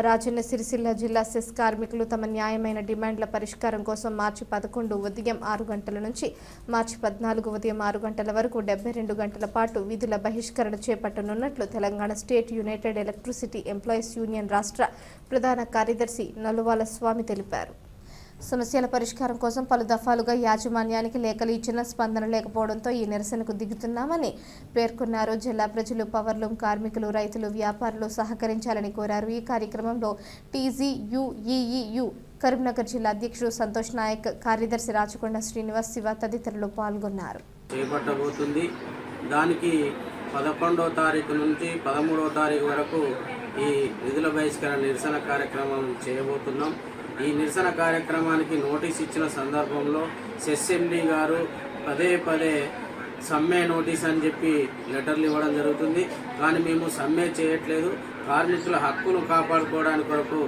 రాజన్న సిరిసిల్ల జిల్లా సెస్ కార్మికులు తమ న్యాయమైన డిమాండ్ల పరిష్కారం కోసం మార్చి 11 ఉదయం 6 గంటల నుంచి మార్చి 14 ఉదయం 6 గంటల వరకు 72 గంటల పాటు విధుల బహిష్కరణ చేపట్టనున్నట్లు Telangana state united electricity employees union రాష్ట్ర ప్రధాన కార్యదర్శి నలువాల స్వామి తెలిపారు. సమస్యల పరిష్కారం కోసం పలు దఫాలుగా యాజమాన్యానికి లేఖలు ఇచ్చిన స్పందన లేకపోవడంతో ఈ నిరసనకు దిగుతున్నామని పేర్కొన్నారు. జిల్లా ప్రజలు, పవర్లూమ్ కార్మికులు, రైతులు, వ్యాపారులు సహకరించాలని కోరారు. ఈ కార్యక్రమంలో టీజీయూఈఈయు కరీంనగర్ జిల్లా అధ్యక్షుడు సంతోష్ నాయక్, కార్యదర్శి రాచకొండ శ్రీనివాస్, శివ తదితరులు పాల్గొన్నారు. చేపట్టబోతుంది. దానికి 11వ తారీఖు నుంచి 13వ తారీఖు వరకు ఈ విధుల బహిష్కరణ నిరసన కార్యక్రమం చేయబోతున్నాం. ఈ నిరసన కార్యక్రమానికి నోటీస్ ఇచ్చిన సందర్భంలో సెస్ ఎండీ గారు పదే సమ్మె నోటీస్ అని చెప్పి లెటర్లు ఇవ్వడం జరుగుతుంది. కానీ మేము సమ్మె చేయట్లేదు. కార్మికుల హక్కును కాపాడుకోవడానికి కొరకు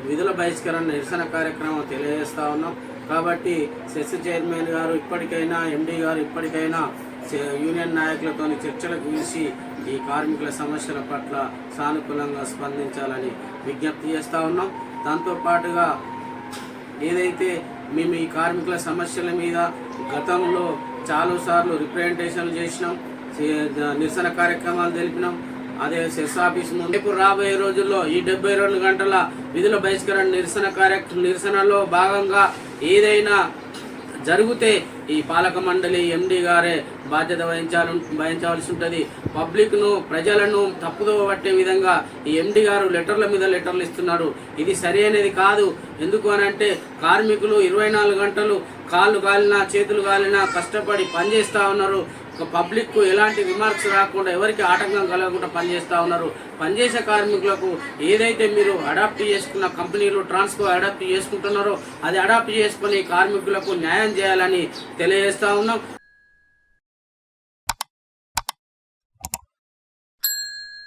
విధుల బహిష్కరణ నిరసన కార్యక్రమం తెలియజేస్తూ ఉన్నాం. కాబట్టి సెస్ చైర్మన్ గారు ఇప్పటికైనా, ఎండీ గారు ఇప్పటికైనా యూనియన్ నాయకులతో చర్చలకు పిలిచి ఈ కార్మికుల సమస్యల పట్ల సానుకూలంగా స్పందించాలని విజ్ఞప్తి చేస్తూ ఉన్నాం. దాంతోపాటుగా ఏదైతే మేము ఈ కార్మికుల సమస్యల మీద గతంలో చాలాసార్లు రిప్రజెంటేషన్లు చేసినాం, నిరసన కార్యక్రమాలు తెలిపినాం. అదే సెస్ ఆఫీస్ ముందు రేపు రాబోయే రోజుల్లో ఈ 72 గంటల విధుల బహిష్కరణ నిరసనలో భాగంగా ఏదైనా జరిగితే ఈ పాలక మండలి ఎండీ గారే బాధ్యత వహించవలసి ఉంటుంది. పబ్లిక్ను, ప్రజలను తప్పుదో పట్టే విధంగా ఈ ఎండీ గారు లెటర్ల మీద లెటర్లు ఇస్తున్నారు. ఇది సరైనది కాదు. ఎందుకు అనంటే కార్మికులు 24 గంటలు కాళ్ళు కాలినా, చేతులు కాలినా కష్టపడి పనిచేస్తూ ఉన్నారు. పబ్లిక్కు ఎలాంటి రిమార్క్స్ రాకుండా, ఎవరికి ఆటంకం కలగకుండా పనిచేస్తూ ఉన్నారు. పనిచేసే కార్మికులకు ఏదైతే మీరు అడాప్ట్ చేసుకున్న కంపెనీలు ట్రాన్స్కో అడాప్ట్ చేసుకుంటున్నారో అది అడాప్ట్ చేసుకుని కార్మికులకు న్యాయం చేయాలని తెలియజేస్తూ ఉన్నాం.